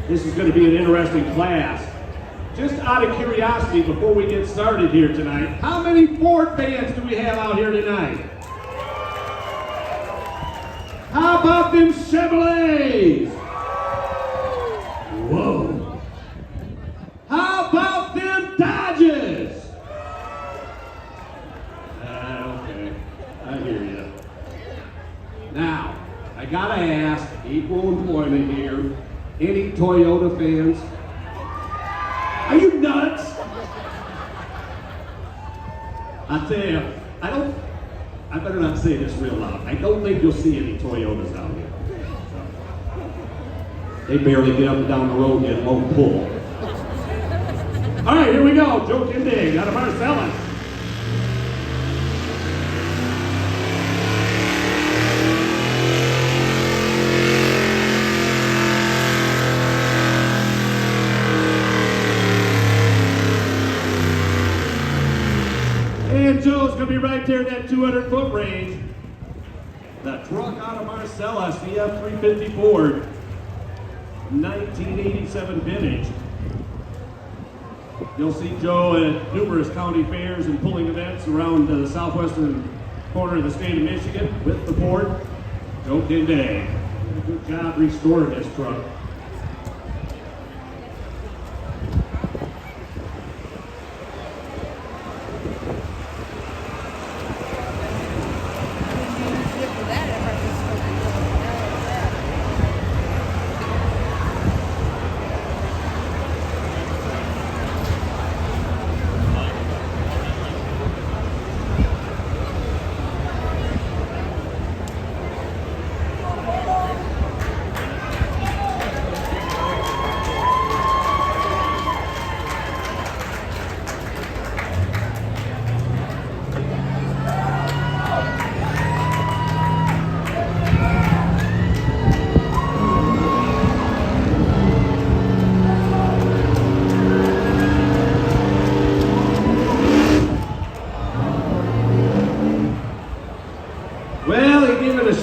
This is going to be an interesting class. Just out of curiosity, before we get started here tonight, how many Ford fans do we have out here tonight? How about them Chevrolets? Whoa. How about them Dodges? Okay, I hear you. Now, I gotta ask, equal employment here, any Toyota fans? Are you nuts? I tell you, I better not say this real loud. I don't think you'll see any Toyotas out here. They barely get up and down the road, get low pull. All right, here we go. Joe Kindig out of Marcellus. And Joe's going to be right there in that 200-foot range. The truck out of Marcellus, the F-350 Ford, 1987 vintage. You'll see Joe at numerous county fairs and pulling events around the southwestern corner of the state of Michigan with the Ford. Joe Kindig. Good job restoring this truck.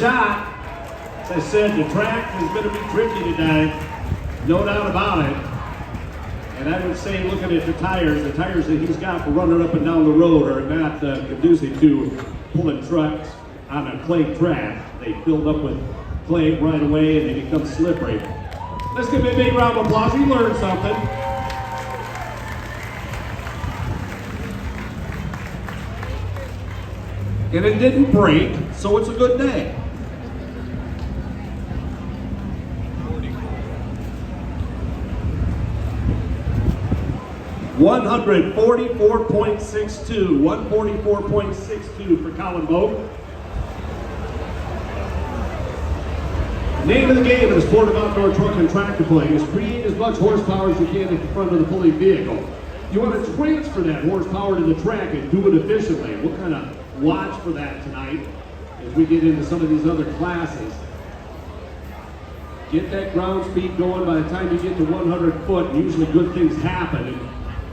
Shot. As I said, the track is going to be tricky today, no doubt about it. And I would say, looking at the tires that he's got for running up and down the road are not conducive to pulling trucks on a clay track. They build up with clay right away and they become slippery. Let's give him a big round of applause. He learned something. And it didn't break, so it's a good day. 144.62 for Colin Bogue. Name of the game in the sport of outdoor truck and tractor pulling is create as much horsepower as you can at the front of the pulling vehicle. You want to transfer that horsepower to the track and do it efficiently. We'll kind of watch for that tonight as we get into some of these other classes. Get that ground speed going. By the time you get to 100 foot, usually good things happen.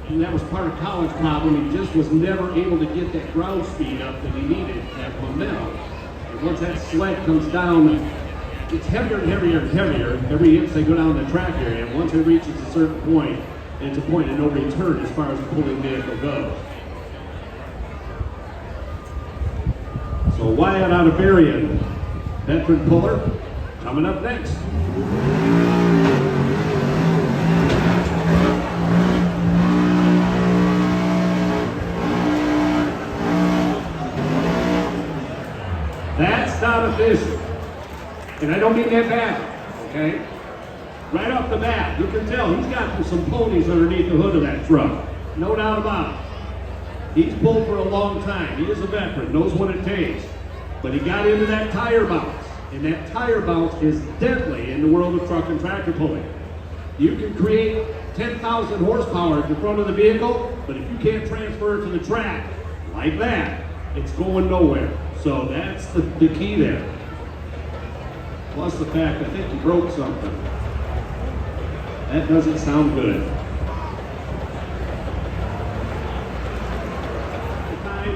And that was part of Colin's problem. He just was never able to get that ground speed up that he needed, that momentum. And once that sled comes down, it's heavier and heavier and heavier every inch they go down the track area. And once it reaches a certain point, it's a point of no return as far as the pulling vehicle goes. So Wyatt out of Berrien, veteran puller, coming up next. That's not official. And I don't mean that bad, okay? Right off the bat, you can tell he's got some ponies underneath the hood of that truck. No doubt about it. He's pulled for a long time. He is a veteran, knows what it takes. But he got into that tire bounce. And that tire bounce is deadly in the world of truck and tractor pulling. You can create 10,000 horsepower at the front of the vehicle, but if you can't transfer it to the track like that, it's going nowhere. So that's the key there. Plus the fact I think he broke something. That doesn't sound good.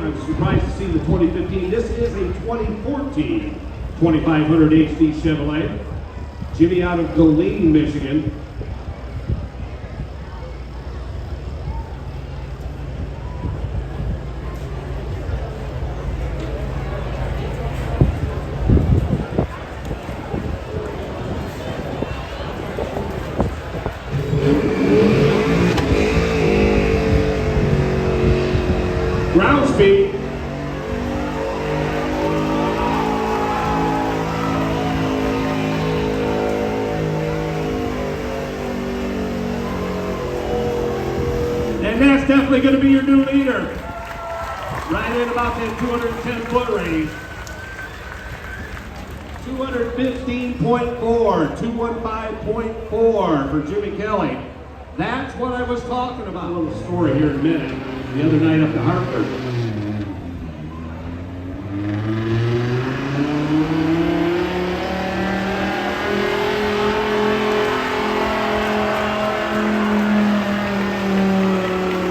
I'm surprised to see the 2015. This is a 2014 2500 HD Chevrolet. Jimmy out of Galene, Michigan. speed. And that's definitely going to be your new leader. Right in about that 210 foot range. 215.4, 215.4 for Jimmy Kelly. That's what I was talking about. A little story here in a minute. The other night up to Hartford.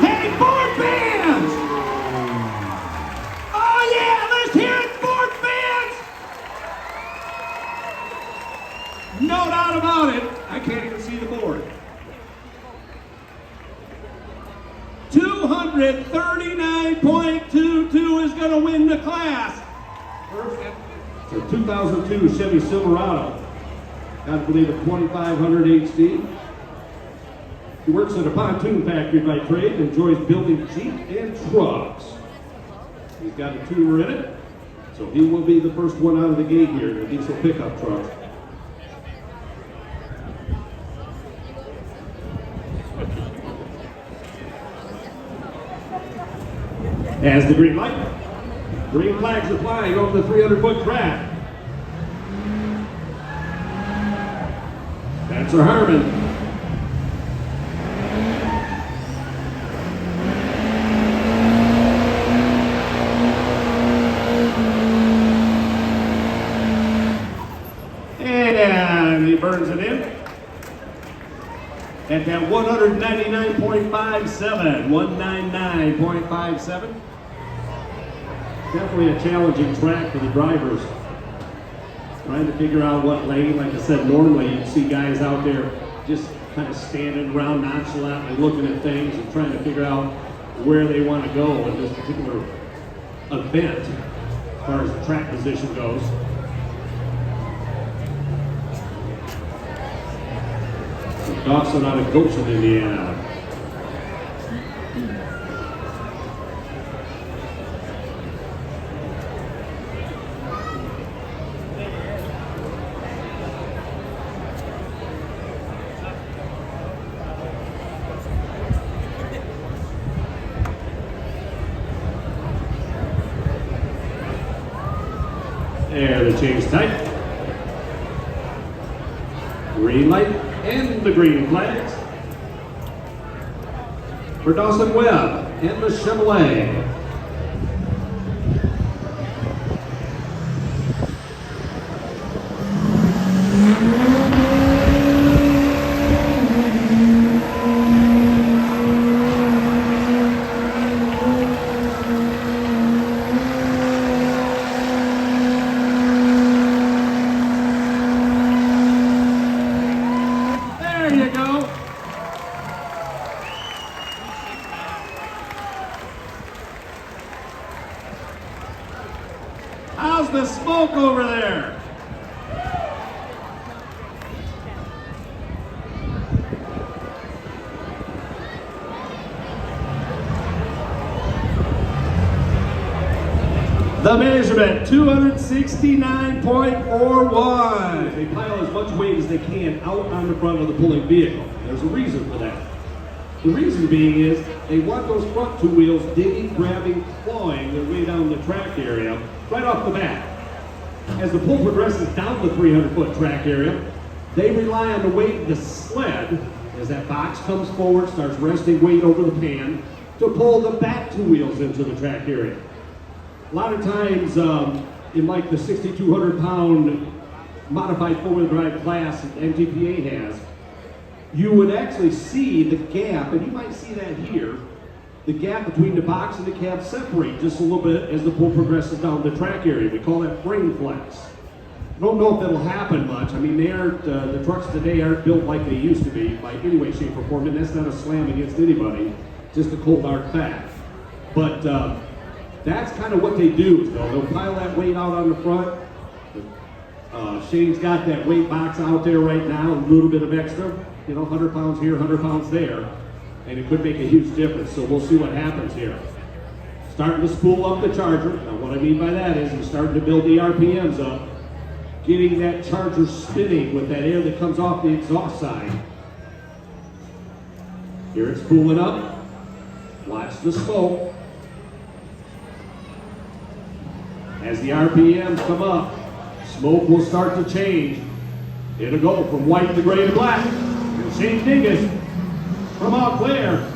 Hey, Ford fans! Oh yeah, let's hear it, Ford fans! No doubt about it. I can't even see the board. 239.22 is going to win the class. It's a 2002 Chevy Silverado. Got to believe a 2500 HD. He works at a pontoon factory by trade and enjoys building Jeep and trucks. He's got a tuner in it, so he will be the first one out of the gate here in a diesel pickup truck. As the green light, green flags are flying over the 300-foot track. That's our Harmon. And he burns it in at that 199.57, 199.57. Definitely a challenging track for the drivers. Trying to figure out what lane. Like I said, normally you'd see guys out there just kind of standing around nonchalantly looking at things and trying to figure out where they want to go in this particular event as far as the track position goes. So Dawson out of Goshen, Indiana. There, the change type. Green light and the green flags for Dawson Webb and the Chevrolet. There you go. How's the smoke over there? The measurement, 269.41. They pile as much weight as they can out on the front of the pulling vehicle. There's a reason for that. The reason being is they want those front two wheels digging, grabbing, clawing their way down the track area right off the bat. As the pull progresses down the 300-foot track area, they rely on the weight of the sled as that box comes forward, starts resting weight over the pan to pull the back two wheels into the track area. A lot of times in like the 6,200-pound modified four-wheel drive class that MTPA has, you would actually see the gap, and you might see that here, the gap between the box and the cab separate just a little bit as the pull progresses down the track area. We call that frame flex. I don't know if that'll happen much. I mean, they aren't, the trucks today aren't built like they used to be by any way, shape, or form, and that's not a slam against anybody, just a cold hard fact. But that's kind of what they do, though. They'll pile that weight out on the front. Shane's got that weight box out there right now, a little bit of extra, 100 pounds here, 100 pounds there, and it could make a huge difference. So we'll see what happens here. Starting to spool up the Charger. Now what I mean by that is he's starting to build the RPMs up, getting that Charger spinning with that air that comes off the exhaust side. Here it's spooling up. Watch the smoke. As the RPMs come up, smoke will start to change. It'll go from white to gray to black. And Shane Dingus from Eau Claire.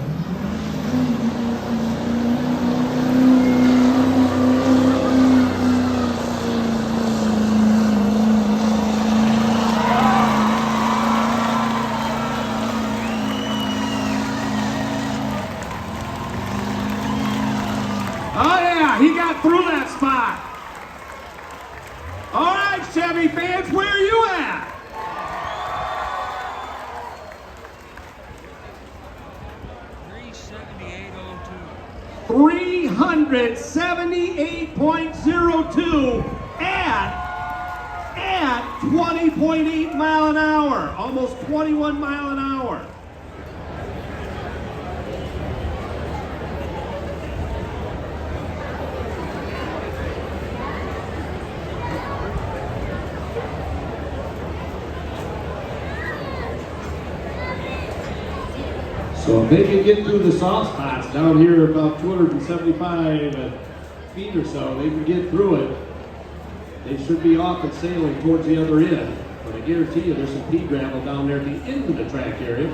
Oh yeah, he got through that spot. All right, Chevy fans, where are you at? .378.02 at 20.8 mile an hour, almost 21 mile an hour. So if they can get through the soft spots down here about 275 feet or so, they can get through it. They should be off and sailing towards the other end. But I guarantee you there's some pea gravel down there at the end of the track area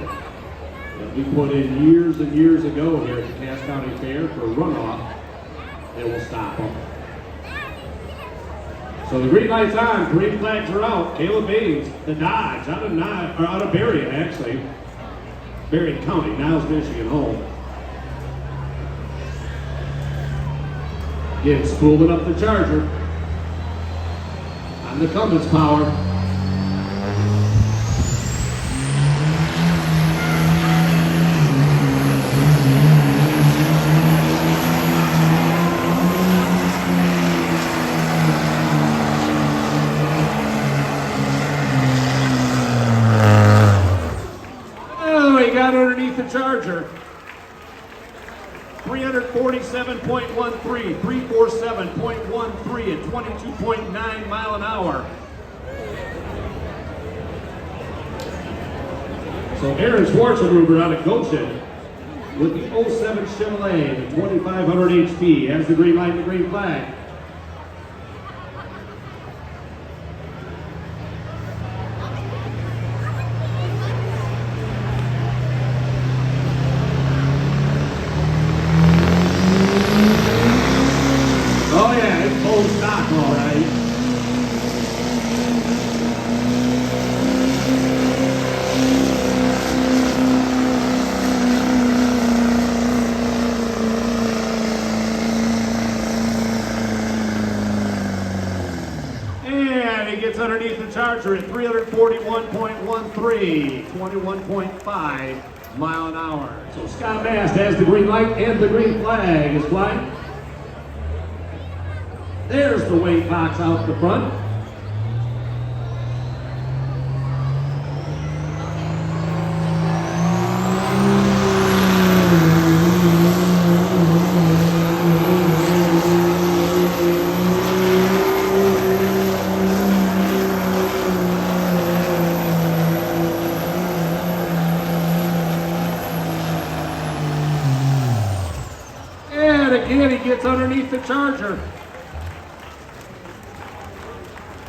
that we put in years and years ago here at the Cass County Fair for runoff that will stop them. So the green light's on, green flags are out. Caleb Baines, the Dodge, out of Berrien actually. Berrien County, Niles, Michigan home. Again, spooling up the Charger on the Cummins power. Underneath the Charger. 347.13, 347.13 at 22.9 mile an hour. So Aaron Schwarzenegger out of Goshen with the 07 Chevrolet, the 2500 HP, has the green light and the green flag. Gets underneath the Charger at 341.13, 21.5 mile an hour. So Scott Mast has the green light and the green flag is flying. There's the weight box out the front. Again, he gets underneath the Charger.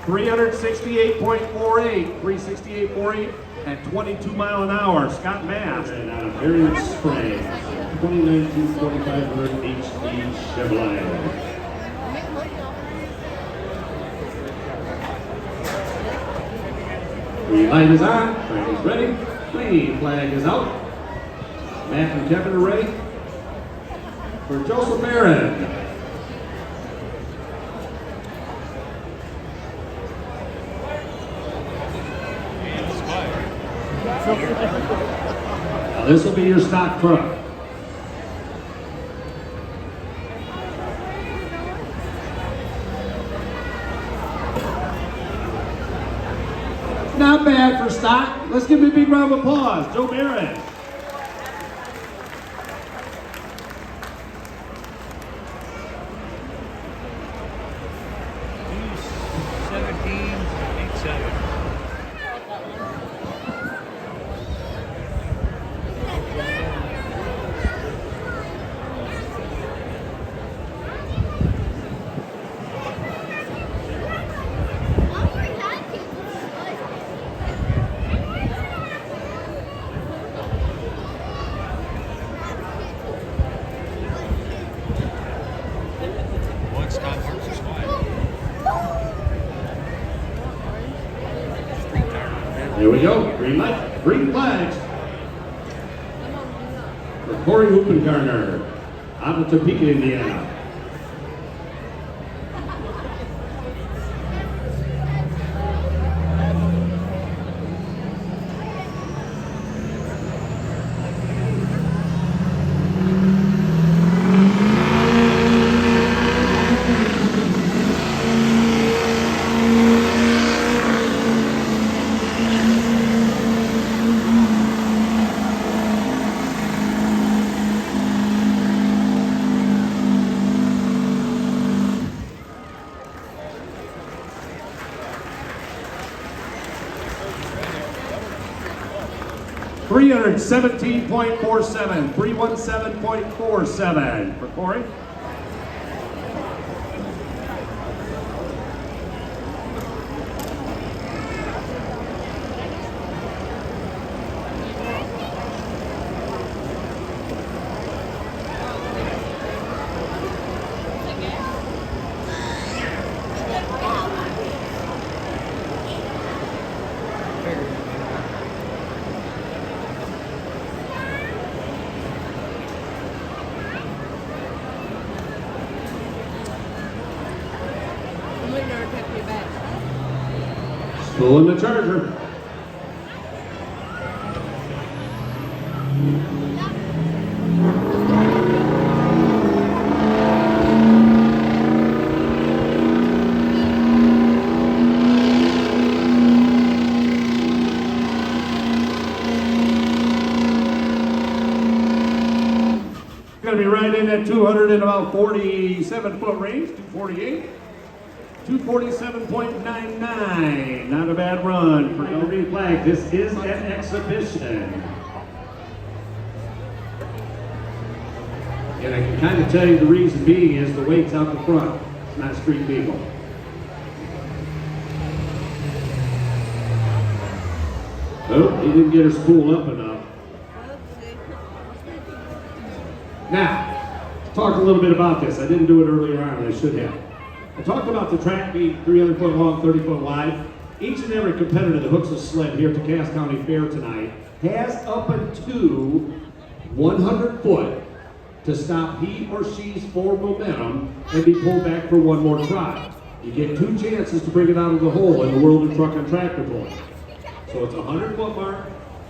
368.48, 368.48 at 22 mile an hour. Scott Mast and out of Berrien Springs, 2019 2500 HD Chevrolet. Green light is on, track is ready, green flag is out. Matt and Kevin are ready for Joseph Aaron. Now this will be your stock truck. Not bad for stock. Let's give him a big round of applause. Joe Barrett. Green light, green flags. For Corey Huppengarner out of Topeka, Indiana. $317.47, 317.47 for Corey. Pulling the Charger. Gonna be right in at 200 and about 47-foot range, 248. 247.99. Not a bad run for no green flag. This is an exhibition. And I can kind of tell you the reason being is the weight's out the front. It's not street legal. Oh, he didn't get her spool up enough. Now, talk a little bit about this. I didn't do it earlier on, and I should have. I talked about the track being 300 foot long, 30 foot wide. Each and every competitor that hooks a sled here at the Cass County Fair tonight has up to 100 foot to stop he or she's forward momentum and be pulled back for one more try. You get 2 chances to bring it out of the hole in the World of Truck and Tractor Pull. So it's a 100-foot mark.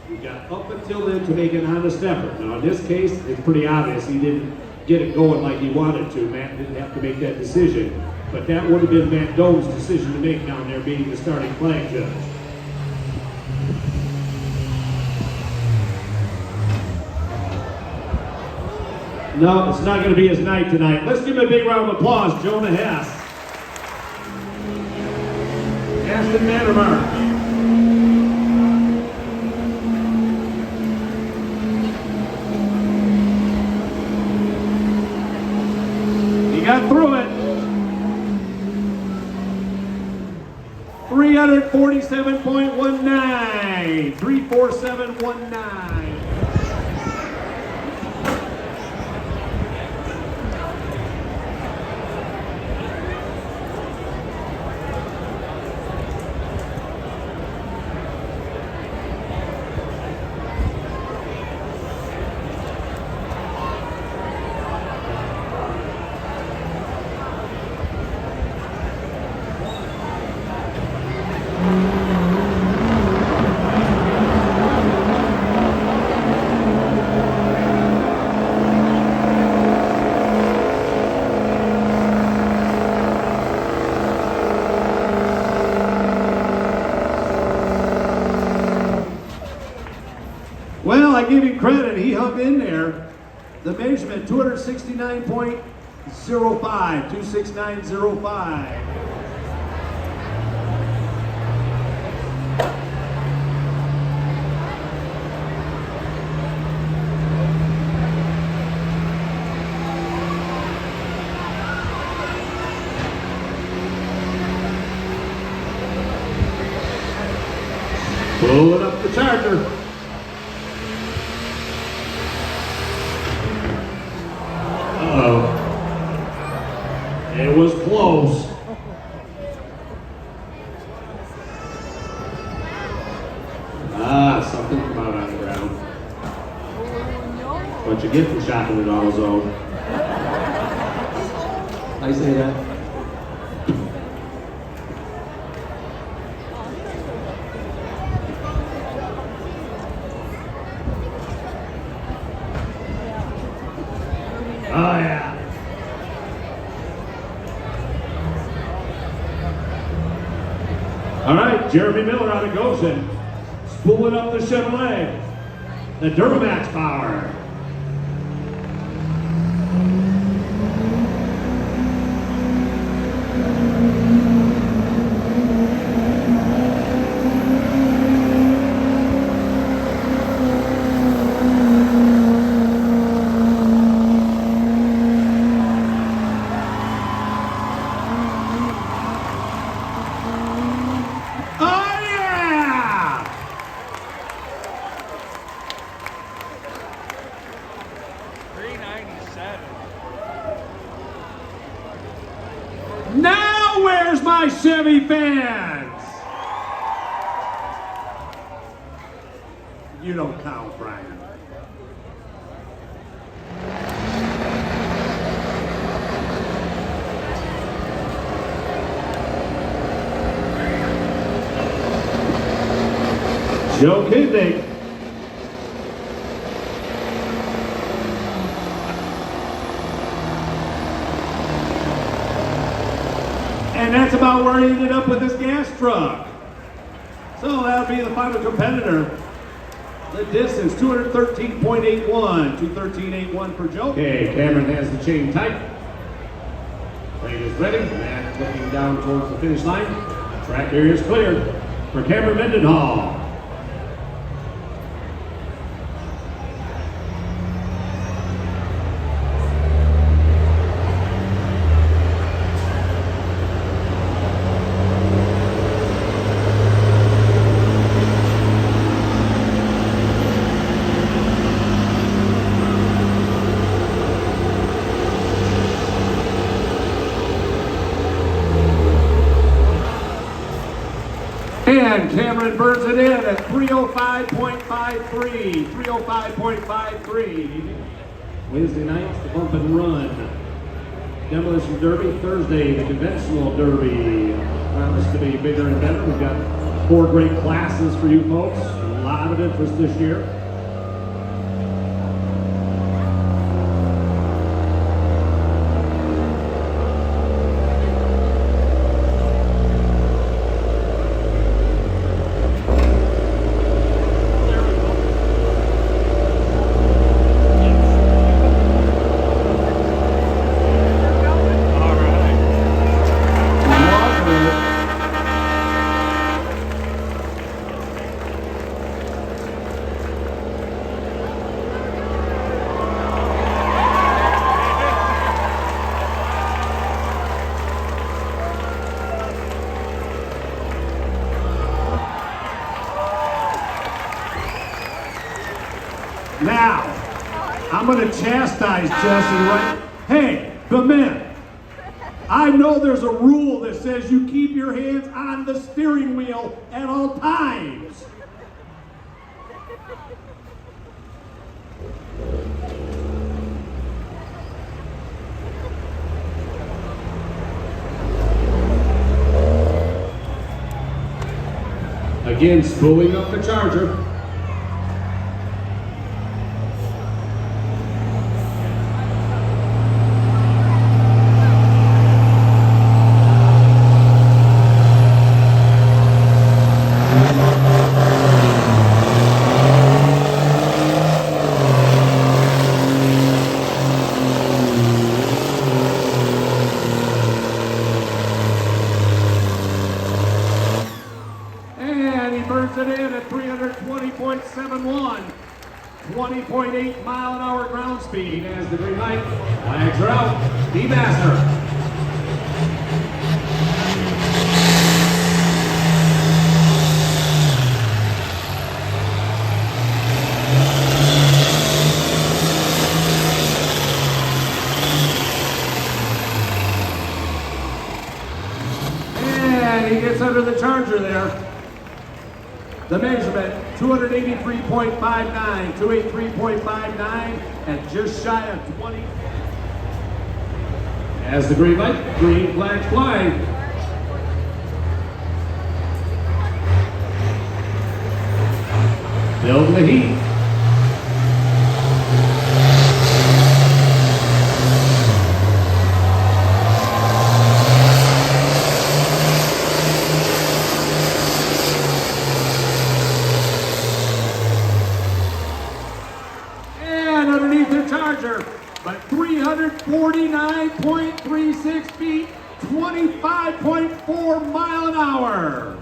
You got up until then to make an honest effort. Now in this case, it's pretty obvious he didn't get it going like he wanted to. Matt didn't have to make that decision. But that would have been Matt Dome's decision to make down there, being the starting flag judge. No, it's not going to be his night tonight. Let's give him a big round of applause, Jonah Hess. Aston Mannermark. He got through it. 347.19, 347.19. Well, I give him credit. He hung in there. The measurement, 269.05, 269.05. Pulling up the Charger. Uh-oh. It was close. saw something come out on the ground. What you get for shopping at AutoZone. I say that. Oh yeah. All right, Jeremy Miller out of Goshen, spooling up the Chevrolet, the Duramax power. Now where's my Chevy fans? You don't count, Brian. Joe Kidney. And that's about where he ended up with his gas truck. So that'll be the final competitor. The distance, 213.81, 213.81 for Joe. Okay, Cameron has the chain tight. Plate is ready. Matt looking down towards the finish line. Track area is cleared for Cameron Mendenhall. And Cameron burns it in at 305.53. 305.53. Wednesday nights, the bump and run. Demolition Derby. Thursday, the conventional Derby. Promised to be bigger and better. We've got 4 great classes for you folks. A lot of interest this year. Now, I'm going to chastise Jesse, right? Hey, the men, I know there's a rule that says you keep your hands on the steering wheel at all times. Again, spooling up the Charger. Burns it in at 320.71, 20.8 mile an hour ground speed as the green light. Flags are out. Steve Master. And he gets under the Charger there. The measurement, 283.59, 283.59, and just shy of 20. As the green light, green flags flying. Build the heat. And underneath the Charger, but 349.36 feet, 25.4 mile an hour.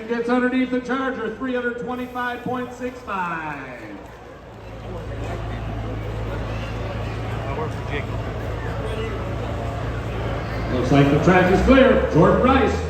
Gets underneath the Charger, 325.65. Looks like the track is clear. Jordan Rice.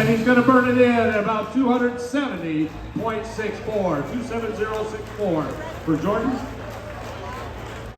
He's going to burn it in at about 270.64, 270.64 for Jordan.